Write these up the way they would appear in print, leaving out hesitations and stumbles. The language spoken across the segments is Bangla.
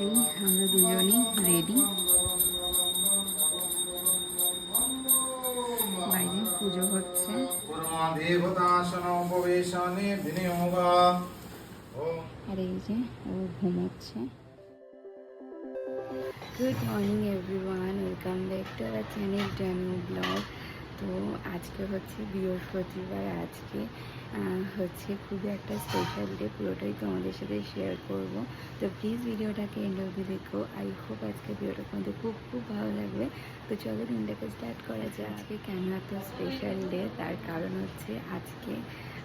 এই আমরা দুজনই রেডি, বাইরে পুজো হচ্ছে। আর এই যে ও ঘুমোচ্ছে। Good morning everyone, welcome back to our channel Janu blog. তো আজকে হচ্ছে বৃহস্পতিবার, আজকে হচ্ছে খুবই একটা স্পেশাল ডে, পুরোটাই তোমাদের সাথে শেয়ার করব। তো প্লিজ ভিডিওটাকে এন্ড অবধি দেখো। আই হোপ আজকে ভিডিওটা তোমাদের খুব খুব ভালো লাগবে। তো চলো দিনটাকে স্টার্ট করা যায়। আজকে কেন এত স্পেশাল ডে, তার কারণ হচ্ছে আজকে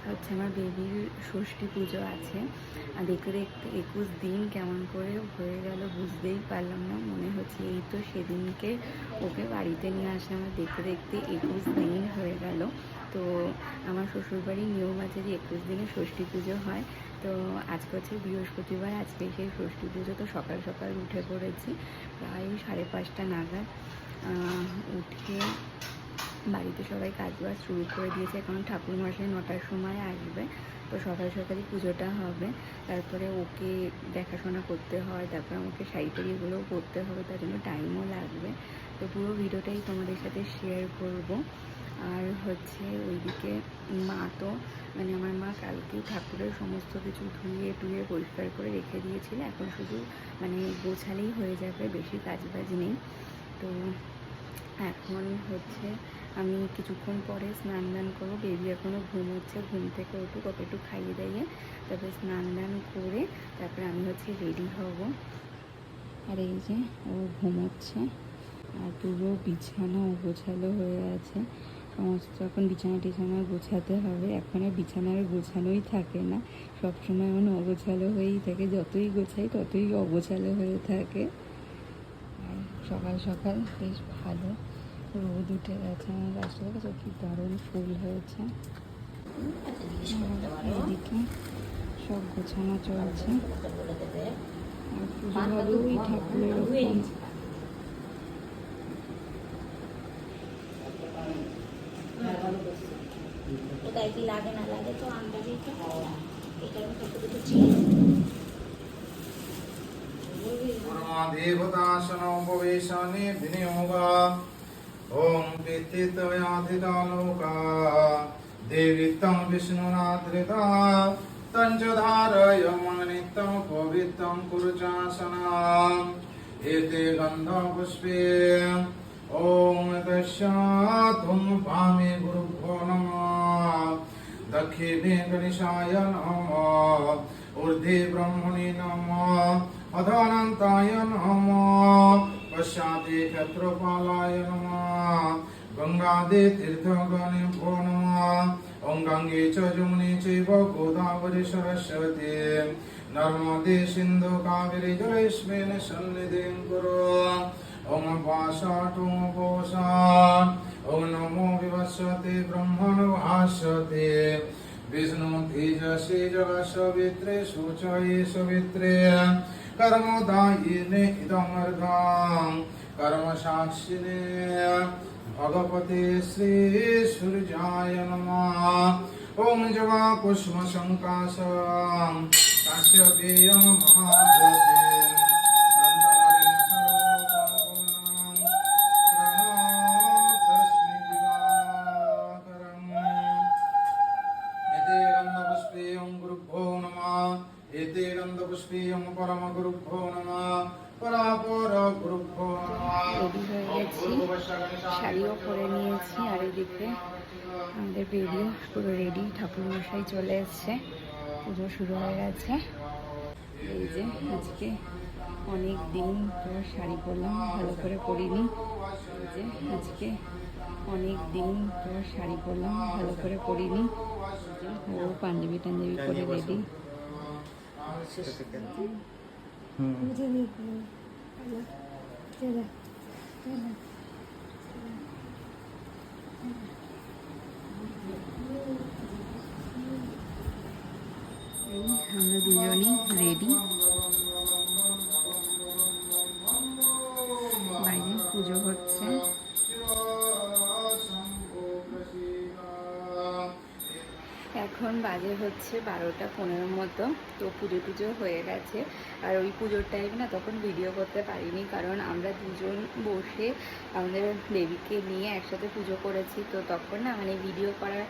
হচ্ছে আমার বেবির ষষ্ঠী পুজো আছে। আর দেখতে দেখতে 21 দিন কেমন করে হয়ে গেল বুঝতেই পারলাম না। মনে হচ্ছে এই তো সেদিনকে ওকে বাড়িতে নিয়ে আসলাম, আর দেখতে দেখতে 21 দিন হয়ে গেল। তো আমার শ্বশুরবাড়ির নিয়ম আছে যে 21 দিনে ষষ্ঠী পুজো হয়। তো আজকে হচ্ছে বৃহস্পতিবার, আজকে সেই ষষ্ঠী পুজো। তো সকাল সকাল উঠে পড়েছি, প্রায় 5:30 নাগাদ। উঠে বাড়িতে সবাই কাজবাজ শুরু করে দিয়েছে। এখন ঠাকুরমশাই 9টার সময় আসবে, তো সকাল সকালই পুজোটা হবে। তারপরে ওকে দেখাশোনা করতে হয়, তারপর আমাকে শাড়ি এগুলোও করতে হবে, তার জন্য টাইমও লাগবে। তো পুরো ভিডিওটাই তোমাদের সাথে শেয়ার করব। আর হচ্ছে ওইদিকে মা তো মানে আমার মা কালকেই ঠাকুরের সমস্ত কিছু ধুয়ে টুয়ে পরিষ্কার করে রেখে দিয়েছিল। এখন শুধু মানে গোছালেই হয়ে যাবে, বেশি কাজবাজ নেই। তো এখন হচ্ছে আমি কিছুক্ষণ পরে স্নান দান করবো। বেবি এখনও ঘুমোচ্ছে, ঘুম থেকে উঠুক, ওকে একটু খাইয়ে দাইয়ে তারপরে স্নান দান করে তারপরে আমি হচ্ছে রেডি হব। আর এই যে ও ঘুমোচ্ছে, আর পুরো বিছানা গোছালো হয়ে আছে। সমস্ত এখন বিছানা টিছানা গোছাতে হবে। এখন আর বিছানার গোছানোই থাকে না, সবসময় এমন অগোছালো হয়েই থাকে, যতই গোছাই ততই অগোছালো হয়ে থাকে। আর সকাল সকাল বেশ ভালো রোদ উঠে গেছে, আমার গাছটা দেখেছো কি দারুণ ফুল হয়েছে। এদিকে সব গোছানো চলছে, আর পুজো হবে ওই ঠাকুরের ওখানে। কোথায় কি লাগে না লাগে তো আন্দাজে देवतासनोपवेशने विनियोगा ओम प्रीतित्वयाधिकालोका देवीत्तं विष्णुनाथृता तञ्च धारयमनित्यं पवित्रं कुरुचासनम् एते गन्धपुष्पे ओम तस्यात्म भामे गुरुभ्यो नमः दक्षिणे गणेशाय नमः ऊर्ध्वे ब्रह्मणे नमः अधोऽनन्ताय नमः पश्चाते क्षत्रपालाय नमः गंगादे तीर्थगणेभ्यो नमः ओं गंगे च यमुने चैव गोदावरी सरस्वती नर्मदे सिन्धु कावेरी जलेस्मिन् सन्निधिं कुरु ओं वासाटुं पोषान् ओं नमो विवस्वते ब्रह्मण भास्वते विष्णु तेजसे जगत्सवित्रे शुचये सवित्रे कर्मदायिने इदमर्घं कर्म साक्षिणे भगवते श्री सूर्याय नमः ओं जवा कुसुम संकाशं तस्य पेयं महाज्योतिः परम गुरुभ्यो नमः परापर गुरुभ्यो রেডি হয়ে গেছি, শাড়িও পরে নিয়েছি। আর এদিকে আমাদের বেবিও পুরো রেডি, ঠাকুরমশাই চলে এসছে, পুজো শুরু হয়ে গেছে। এই যে আজকে অনেক দিন পর শাড়ি পরলাম, ভালো করে পরিনি। এই যে আজকে অনেক দিন পর শাড়ি পরলাম, ভালো করে পরিনি। ও পাঞ্জাবি টাঞ্জাবি পরে রেডি। এই আমরা দুজনই রেডি, বাইরে পুজো হচ্ছে। এখন বাজে হচ্ছে 12টা 15 মতো। তো পুজো টুজো হয়ে গেছে, আর ওই পুজোর টাইমে না তখন ভিডিও করতে পারিনি, কারণ আমরা দুজন বসে আমাদের বেবিকে নিয়ে একসাথে পুজো করেছি। তো তখন না মানে ভিডিও করার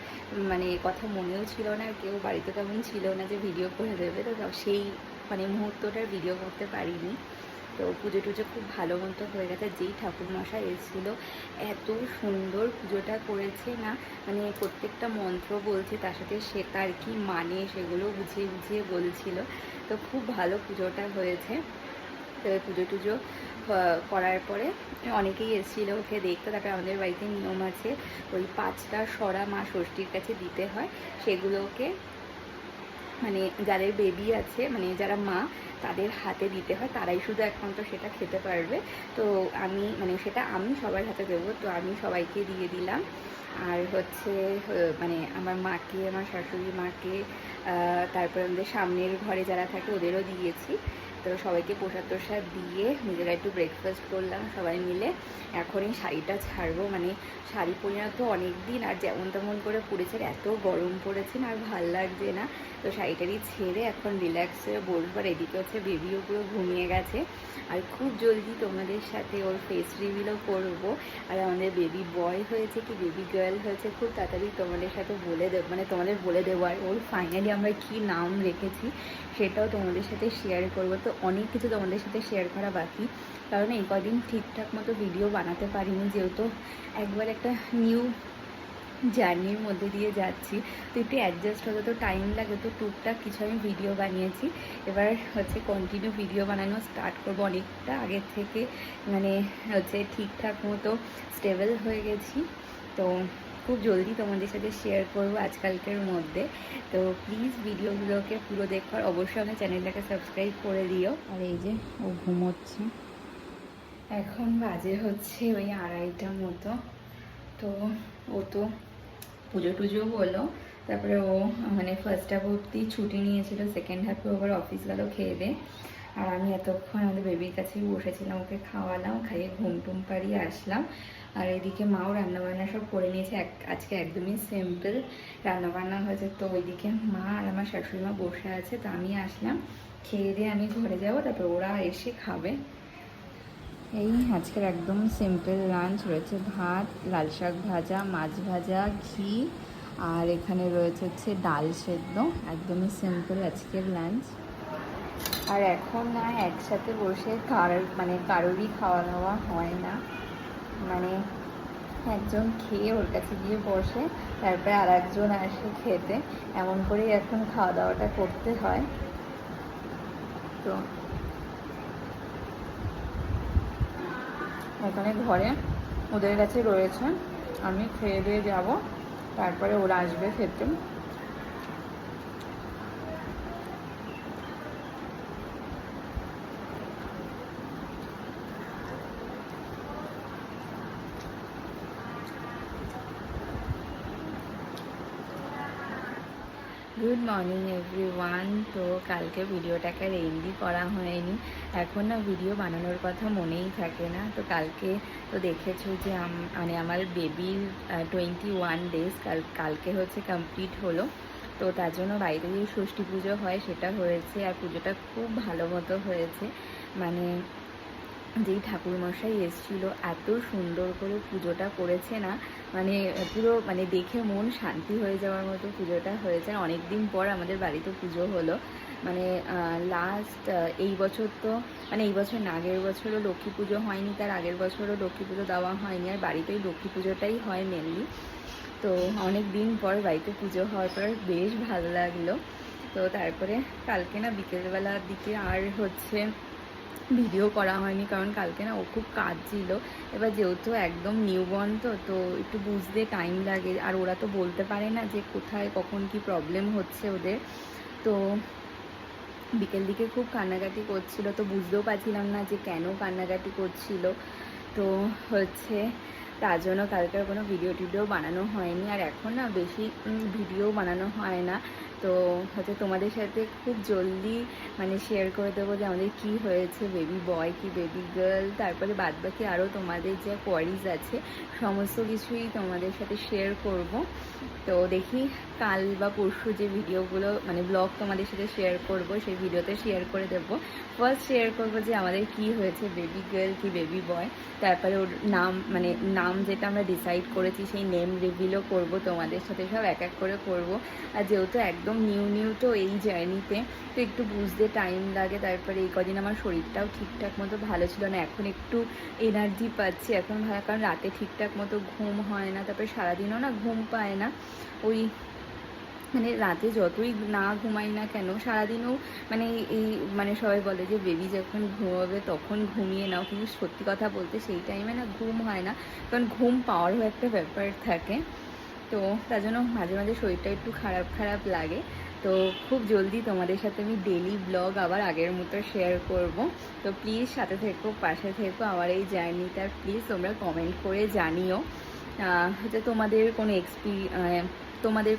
মানে কথা মনেও ছিল না, আর কেউ বাড়িতে তেমন ছিল না যে ভিডিও করে দেবে। তো সেই মানে মুহূর্তটার ভিডিও করতে পারিনি। তো পুজো টুজো খুব ভালো মতো হয়ে গেছে। যেই ঠাকুরমশাই এসেছিলো এত সুন্দর পুজোটা করেছে না, মানে প্রত্যেকটা মন্ত্র বলছে, তার সাথে সে তার কি মানে সেগুলো বুঝিয়ে বুঝিয়ে বলছিল। তো খুব ভালো পুজোটা হয়েছে। তো পুজো টুজো করার পরে অনেকেই এসেছিলো ওকে দেখতে। তারপরে আমাদের বাড়িতে নিয়ম আছে, ওই 5টা সরা মা ষষ্ঠীর কাছে দিতে হয়, সেগুলোকে মানে যাদের বেবি আছে মানে যারা মা তাদের হাতে দিতে হয়, তারাই শুধু একমাত্র সেটা খেতে পারবে। তো আমি মানে সেটা আমি সবার হাতে দেবো, তো আমি সবাইকে দিয়ে দিলাম। আর হচ্ছে মানে আমার মাকে, আমার শাশুড়ি মাকে, তারপর আমাদের সামনের ঘরে যারা থাকে ওদেরও দিয়েছি। তো সবাইকে প্রসাদ টোসাদ দিয়ে নিজেরা একটু ব্রেকফাস্ট করলাম সবাই মিলে। এখন এই শাড়িটা ছাড়বো, মানে শাড়ি পরি না তো অনেক দিন, আর যেমন তেমন করে পড়েছে, এত গরম পড়েছে না, আর ভাল লাগছে না। তো শাড়িটারই ছেড়ে এখন রিল্যাক্স হয়ে বসবো। আর এদিকে হচ্ছে বেবিও পুরো ঘুমিয়ে গেছে, আর খুব জলদি তোমাদের সাথে ওর ফেস রিভিলও করবো। আর আমাদের বেবি বয় হয়েছে কি বেবি গার্ল হয়েছে খুব তাড়াতাড়ি তোমাদের সাথে বলে দেবো, মানে তোমাদের বলে দেবো। আর ওর ফাইনালি আমরা কী নাম রেখেছি সেটাও তোমাদের সাথে শেয়ার করবো। তো অনেক কিছু তোমাদের সাথে শেয়ার করা বাকি, কারণ এই কদিন ঠিকঠাক মতো ভিডিও বানাতে পারিনি, যেহেতু একবার একটা নিউ জার্নির মধ্যে দিয়ে যাচ্ছি। তো একটু অ্যাডজাস্ট হতে তো টাইম লাগে। তো টুকটাক কিছু আমি ভিডিও বানিয়েছি, এবার হচ্ছে কন্টিনিউ ভিডিও বানানো স্টার্ট করবো। অনেকটা আগের থেকে মানে হচ্ছে ঠিকঠাক মতো স্টেবল হয়ে গেছি। তো খুব জলদি তোমাদের সাথে শেয়ার করবো আজকালকের মধ্যে। তো প্লিজ ভিডিওগুলোকে পুরো দেখবার অবশ্যই আমার চ্যানেলটাকে সাবস্ক্রাইব করে দিও। আর এই যে ও ঘুমোচ্ছে, এখন বাজে হচ্ছে ওই 2:30 মতো। তো ও তো পুজো টুজো হলো, তারপরে ও মানে ফার্স্ট হাফ অবধি ছুটি নিয়েছিল, সেকেন্ড হাফে আবার অফিস গেল খেয়ে দে। আর আমি এতক্ষণ আমাদের বেবির কাছেই বসেছিলাম, ওকে খাওয়ালাম, খাইয়ে ঘুম টুম পাড়িয়ে আসলাম। আর এদিকে মাও রান্নাবান্না সব করে নিয়েছে। আজকে একদমই সিম্পল রান্নাবান্না হয়েছে। তো ওইদিকে মা আর আমার শাশুড়ি মা বসে আছে, তো আমি আসলাম, খেয়ে দিয়ে আমি ঘরে যাবো, তারপর ওরা এসে খাবে। এই আজকের একদম সিম্পল লাঞ্চ রয়েছে, ভাত, লাল শাক ভাজা, মাছ ভাজা, ঘি, আর এখানে রয়েছে হচ্ছে ডাল সেদ্ধ। একদমই সিম্পল আজকের লাঞ্চ। আর এখন না একসাথে বসে কারোরই খাওয়া দাওয়া হয় না, মানে একজন খেয়ে ওর কাছে গিয়ে বসে, তারপরে আর একজন আসে খেতে, এমন করেই এখন খাওয়া দাওয়াটা করতে হয়। তো এখানে ঘরে ওদের কাছে রয়েছে, আমি খেয়ে দিয়ে যাবো, তারপরে ওরা আসবে খেতে। Good morning everyone. তো কালকে ভিডিওটাকে আর এন্ডই করা হয়নি, এখন না ভিডিও বানানোর কথা মনেই থাকে না। তো কালকে তো দেখেছো যে মানে আমার বেবির 21 ডেজ কালকে হচ্ছে কমপ্লিট হলো। তো তার জন্য বাইরে যে ষষ্ঠী পুজো হয় সেটা হয়েছে, আর পুজোটা খুব ভালো মতো হয়েছে। মানে যেই ঠাকুরমশাই এসেছিলো এত সুন্দর করে পুজোটা করেছে না, মানে পুরো মানে দেখে মন শান্তি হয়ে যাওয়ার মতো পুজোটা হয়েছে। অনেক দিন পর আমাদের বাড়িতে পুজো হলো, মানে লাস্ট এই বছর তো মানে এই বছর না আগের বছরও লক্ষ্মী পুজো হয়নি, তার আগের বছরও লক্ষ্মী পুজো দেওয়া হয়নি, আর বাড়িতেই লক্ষ্মী পুজোটাই হয় মেনলি। তো অনেক দিন পর বাড়িতে পুজো হওয়ার পর বেশ ভালো লাগলো। তো তারপরে কালকে না বিকেলবেলার দিকে আর হচ্ছে ভিডিও করা হয়নি, কারণ কালকে না ও খুব কাজ ছিল। এবার যেহেতু একদম নিউবর্ন তো একটু বুঝতে টাইম লাগে, আর ওরা তো বলতে পারে না যে কোথায় কখন কি প্রবলেম হচ্ছে ওদের। তো বিকেল দিকে খুব কান্নাকাটি করছিল, তো বুঝতেও পারছিলাম না যে কেন কান্নাকাটি করছিল। তো হচ্ছে তার জন্য কালকের কোনো ভিডিও টিডিও বানানো হয়নি। আর এখন না বেশি ভিডিও বানানো হয় না, তো হয়তো তোমাদের সাথে খুব জলদি মানে শেয়ার করে দেবো যে আমাদের কী হয়েছে, বেবি বয় কি বেবি গার্ল, তারপরে বাদবাকি আরও তোমাদের যে কোয়ারিজ আছে সমস্ত কিছুই তোমাদের সাথে শেয়ার করব। তো দেখি কাল বা পরশু যে ভিডিওগুলো মানে ব্লগ তোমাদের সাথে শেয়ার করব সেই ভিডিওতে শেয়ার করে দেবো। ফার্স্ট শেয়ার করবো যে আমাদের কি হয়েছে, বেবি গার্ল কি বেবি বয়, তারপরে ওর নাম মানে নাম যেটা আমরা ডিসাইড করেছি সেই নেম রিভিলও করব তোমাদের সাথে, সব এক এক করে করব। আর যেহেতু একদম নিউ তো এই জার্নিতে তো একটু বুঝতে টাইম লাগে, তারপরে এই কদিন আমার শরীরটাও ঠিকঠাক মতো ভালো ছিল না, এখন একটু এনার্জি পাচ্ছি এখন ভালো, কারণ রাতে ঠিকঠাক মতো ঘুম হয় না, তারপরে সারাদিনও না ঘুম পায় না, ওই মানে রাতে যতই না ঘুমাই না কেন সারাদিনও মানে এই মানে সবাই বলে যে বেবি যখন ঘুমাবে তখন ঘুমিয়ে নাও, কিন্তু সত্যি কথা বলতে সেই টাইমে না ঘুম হয় না, কারণ ঘুম পাওয়ারও একটা ব্যাপার থাকে। তো তার জন্য মাঝে মাঝে শরীরটা একটু খারাপ লাগে। তো খুব জলদি তোমাদের সাথে আমি ডেলি ব্লগ আবার আগের মতো শেয়ার করব। তো প্লিজ সাথে থেকো, পাশে থেকো আমার এই জার্নিটা, প্লিজ তোমরা কমেন্ট করে জানিও যে তোমাদের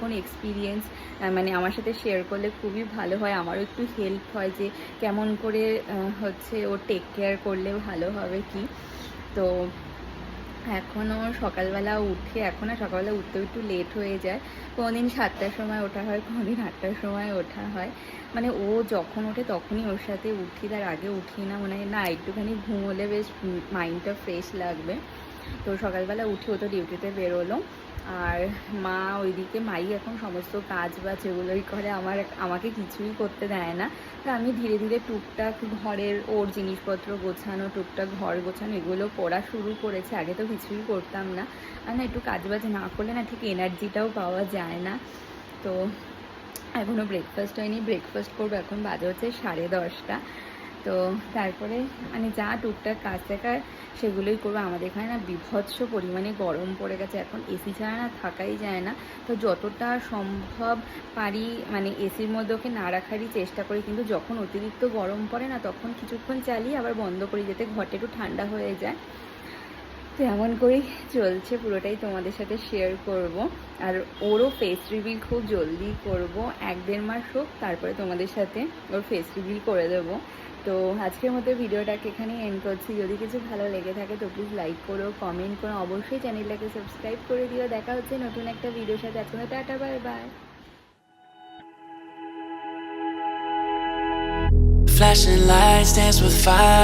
কোনো এক্সপিরিয়েন্স মানে আমার সাথে শেয়ার করলে খুবই ভালো হয়, আমারও একটু হেল্প হয় যে কেমন করে হচ্ছে ও টেক কেয়ার করলে ভালো হবে কি। তো এখনও সকালবেলা উঠে সকালবেলা উঠতেও একটু লেট হয়ে যায়, কোনোদিন 7টার সময় ওঠা হয়, কোনোদিন 8টার সময় ওঠা হয়, মানে ও যখন ওঠে তখনই ওর সাথে উঠি, তার আগে উঠি না, মনে হয় না একটুখানি ঘুমোলে বেশ মাইন্ডটা ফ্রেশ লাগবে। তো সকালবেলা উঠে ও তো ডিউটিতে বেরোলো, আর মা ওইদিকে মাই এখন সমস্ত কাজ বাজ এগুলোই করে, আমাকে কিছুই করতে দেয় না। তো আমি ধীরে ধীরে টুকটাক ঘরের ওর জিনিসপত্র গোছানো, টুকটাক ঘর গোছানো এগুলো করা শুরু করেছে, আগে তো কিছুই করতাম না। আর না একটু কাজ বাজ না করলে না ঠিক এনার্জিটাও পাওয়া যায় না। তো এখনও ব্রেকফাস্ট হয়নি, ব্রেকফাস্ট করবো, এখন বাজে হচ্ছে 10:30। তো তারপরে মানে যা টুকটাক কাজ দেখার সেগুলোই করবো। আমাদের এখানে না বিভৎস পরিমাণে গরম পড়ে গেছে, এখন এসি ছাড়া না থাকাই যায় না। তো যতটা সম্ভব পারি মানে এসির মধ্যে ওকে না রাখারই চেষ্টা করি, কিন্তু যখন অতিরিক্ত গরম পড়ে না তখন কিছুক্ষণ চালিয়ে আবার বন্ধ করি যাতে ঘরটা একটু ঠান্ডা হয়ে যায়। তো এমন করেই চলছে, পুরোটাই তোমাদের সাথে শেয়ার করব। আর ওরও ফেস রিভিল খুব জলদি করব, 1-1.5 মাস হোক তারপরে তোমাদের সাথে ওর ফেস রিভিল করে দেবো। তো আজকের মতো ভিডিওটাকে এখানেই এন্ড করছি। যদি কিছু ভালো লেগে থাকে তো প্লিজ লাইক করো, কমেন্ট করো, অবশ্যই চ্যানেলটাকে সাবস্ক্রাইব করে দিও। দেখা হচ্ছে নতুন একটা ভিডিওর সাথে। আজকে tata, bye bye. Flashing lights dance with fire.